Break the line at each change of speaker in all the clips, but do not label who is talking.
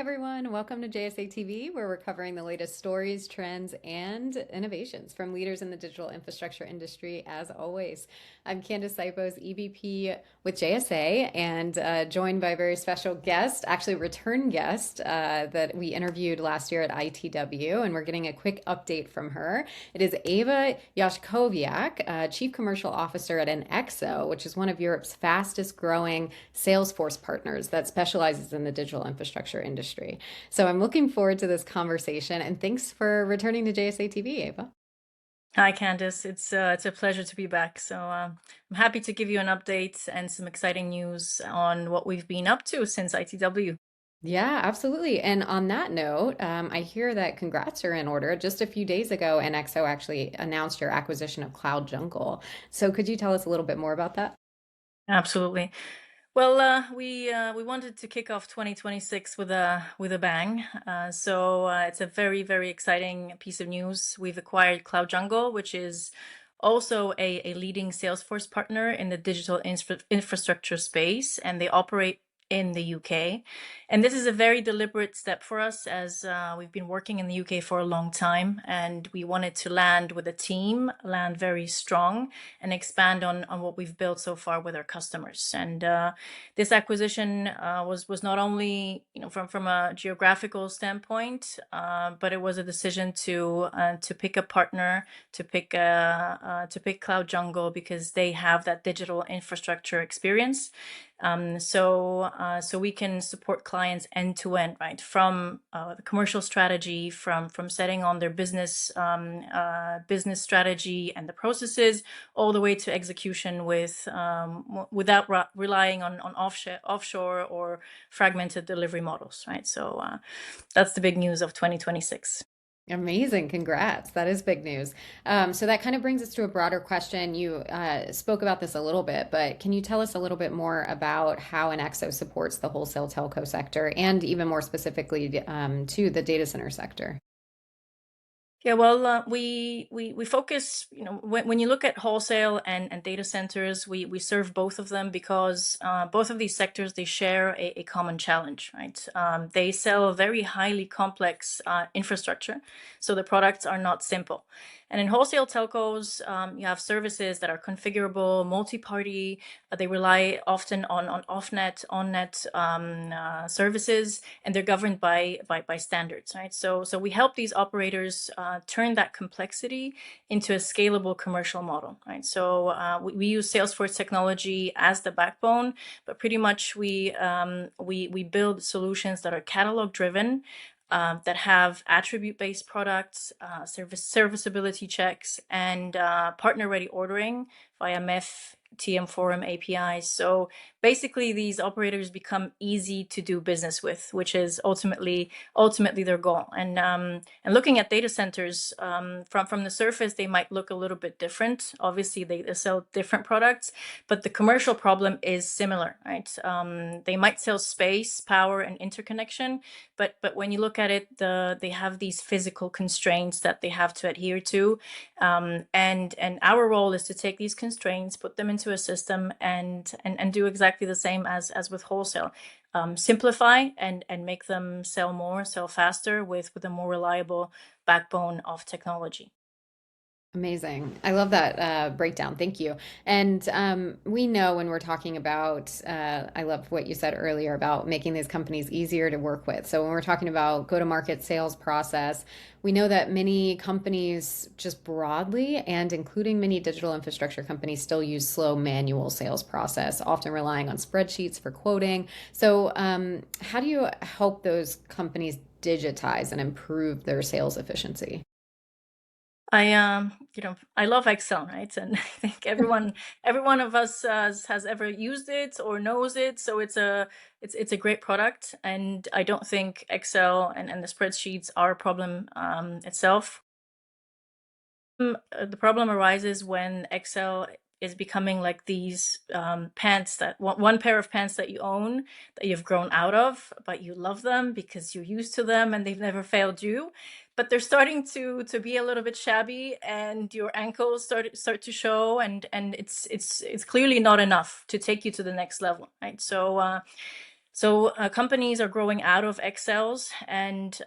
everyone. Welcome to JSA TV, where we're covering the latest stories, trends, and innovations from leaders in the digital infrastructure industry, as always. I'm Candace Sipos, EVP with JSA, and joined by a very special guest, actually return guest, that we interviewed last year at ITW, and we're getting a quick update from her. It is Ewa Jaśkowiak, Chief Commercial Officer at Enxoo, which is one of Europe's fastest growing Salesforce partners that specializes in the digital infrastructure industry. So I'm looking forward to this conversation, and thanks for returning to JSA TV, Ava.
Hi, Candace. It's a pleasure to be back. I'm happy to give you an update and some exciting news on what we've been up to since ITW.
Yeah, absolutely. And on that note, I hear that congrats are in order. Just a few days ago, NXO actually announced your acquisition of Cloud Jungle. So could you tell us a little bit more about that?
Absolutely. We wanted to kick off 2026 with a bang. It's a very exciting piece of news. We've acquired Cloud Jungle, which is also a leading Salesforce partner in the digital infrastructure space, and they operate in the UK. And this is a very deliberate step for us as we've been working in the UK for a long time, and we wanted to land with a team, land very strong, and expand on what we've built so far with our customers. And this acquisition was not only from a geographical standpoint, but it was a decision to pick a partner, to pick Cloud Jungle because they have that digital infrastructure experience. So we can support clients end to end, right? From the commercial strategy, from setting on their business strategy and the processes, all the way to execution without relying on offshore or fragmented delivery models, right? That's the big news of 2026.
Amazing. Congrats. That is big news. So that kind of brings us to a broader question. You spoke about this a little bit, but can you tell us a little bit more about how Enxoo supports the wholesale telco sector and even more specifically to the data center sector?
Yeah, well, we focus, when you look at wholesale and data centers, we serve both of them because both of these sectors, they share a common challenge, right? They sell very highly complex infrastructure, so the products are not simple. And in wholesale telcos, you have services that are configurable, multi-party. They rely often on off-net, on-net services, and they're governed by standards, right? So we help these operators turn that complexity into a scalable commercial model, right? We use Salesforce technology as the backbone, but pretty much we build solutions that are catalog driven, that have attribute-based products, serviceability checks, and partner-ready ordering via MEF, TM Forum APIs. So basically, these operators become easy to do business with, which is ultimately their goal. And looking at data centers, from the surface, they might look a little bit different. Obviously, they sell different products, but the commercial problem is similar, right? They might sell space, power, and interconnection, but when you look at it, they have these physical constraints that they have to adhere to, and our role is to take these constraints, put them into a system, and do exactly the same as with wholesale. Simplify and make them sell more, sell faster with a more reliable backbone of technology.
Amazing. I love that breakdown. Thank you. And we know when we're talking about, I love what you said earlier about making these companies easier to work with. So when we're talking about go-to-market sales process, we know that many companies just broadly and including many digital infrastructure companies still use slow manual sales process, often relying on spreadsheets for quoting. So how do you help those companies digitize and improve their sales efficiency?
I love Excel, right? And I think every one of us has ever used it or knows it. So it's a great product, and I don't think Excel and the spreadsheets are a problem itself. The problem arises when Excel is becoming like these pants that one pair of pants that you own, that you've grown out of, but you love them because you're used to them and they've never failed you. But they're starting to be a little bit shabby, and your ankles start to show, and it's clearly not enough to take you to the next level, right? companies are growing out of Excels, and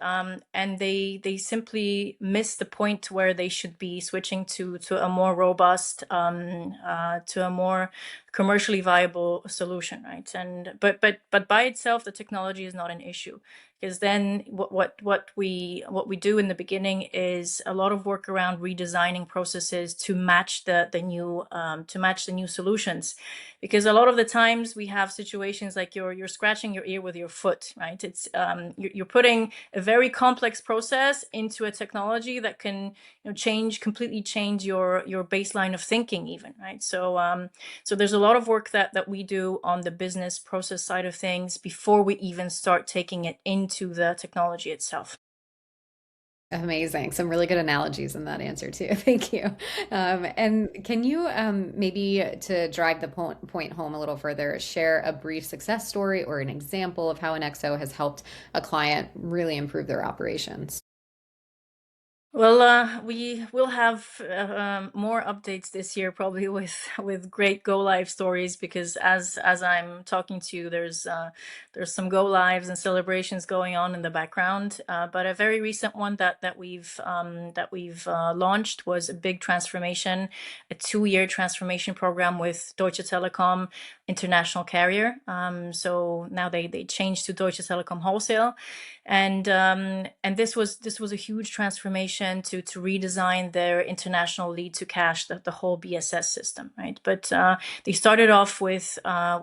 they simply miss the point where they should be switching to a more robust, to a more commercially viable solution, right? And but by itself, the technology is not an issue, because then what we do in the beginning is a lot of work around redesigning processes to match the new solutions, because a lot of the times we have situations like you're scratching your ear with your foot, right? It's you're putting a very complex process into a technology that can completely change your baseline of thinking even, right? So there's a lot of work that we do on the business process side of things before we even start taking it into the technology itself.
Amazing. Some really good analogies in that answer too. Thank you. And can you maybe to drive the point home a little further, share a brief success story or an example of how an XO has helped a client really improve their operations?
Well, we will have more updates this year, probably with great go live stories. Because as I'm talking to you, there's some go lives and celebrations going on in the background. But a very recent one that we've launched was a big transformation, a 2-year transformation program with Deutsche Telekom, international carrier. So now they changed to Deutsche Telekom Wholesale, and this was a huge transformation to redesign their international lead to cash, the whole BSS system, right? But they started off with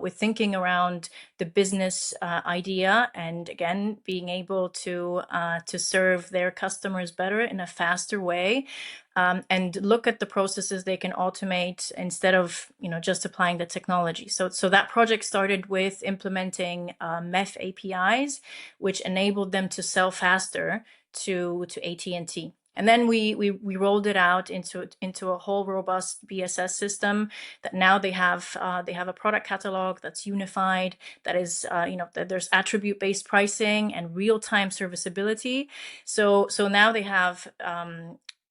thinking around the business idea, and again being able to serve their customers better in a faster way, and look at the processes they can automate instead of just applying the technology. So that project started with implementing MEF APIs, which enabled them to sell faster to AT&T. And then we rolled it out into a whole robust BSS system that now they have a product catalog that's unified, that is that there's attribute based pricing and real time serviceability. So now they have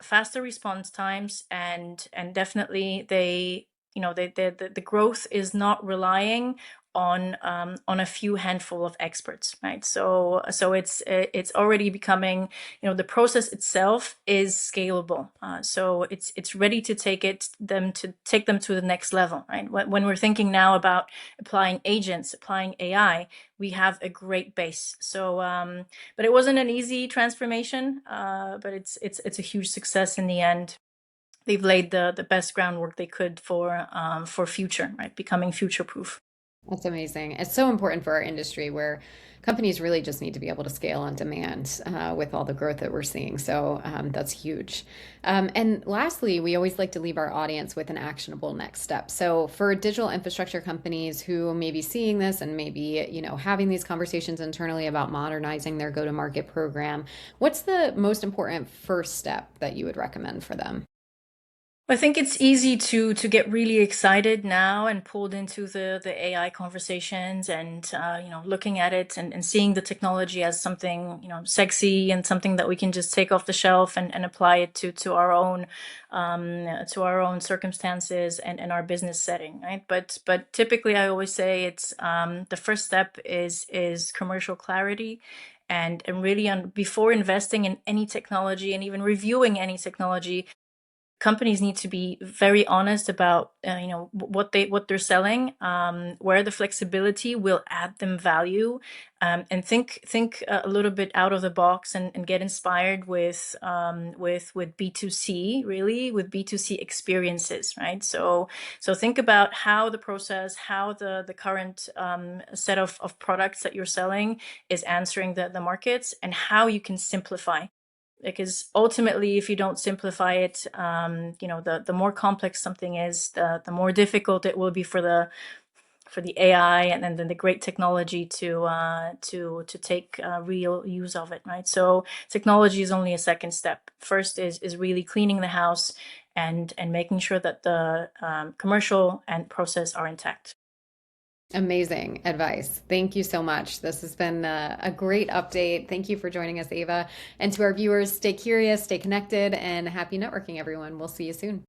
faster response times, and definitely the growth is not relying on a few handful of experts, right? So it's already becoming, the process itself is scalable. So it's ready to take them to the next level, right? When we're thinking now about applying agents, applying AI, we have a great base. But it wasn't an easy transformation, but it's a huge success in the end. They've laid the best groundwork they could for future, right? Becoming future proof.
That's amazing. It's so important for our industry where companies really just need to be able to scale on demand with all the growth that we're seeing. So that's huge. And lastly, we always like to leave our audience with an actionable next step. So for digital infrastructure companies who may be seeing this and maybe, having these conversations internally about modernizing their go-to-market program, what's the most important first step that you would recommend for them?
I think it's easy to get really excited now and pulled into the AI conversations, and looking at it and seeing the technology as something sexy and something that we can just take off the shelf and apply it to our own circumstances and our business setting, right? But typically I always say it's the first step is commercial clarity, and really before investing in any technology and even reviewing any technology, companies need to be very honest about what they're selling, where the flexibility will add them value, and think a little bit out of the box, and get inspired with B2C, really with B2C experiences, right? So think about how the process, how the current set of products that you're selling is answering the markets, and how you can simplify, because ultimately if you don't simplify it, the more complex something is, the more difficult it will be for the AI and then the great technology to take real use of it, right? So technology is only a second step. First is really cleaning the house and making sure that the commercial and process are intact.
Amazing advice. Thank you so much. This has been a great update. Thank you for joining us, Eva. And to our viewers, stay curious, stay connected, and happy networking, everyone. We'll see you soon.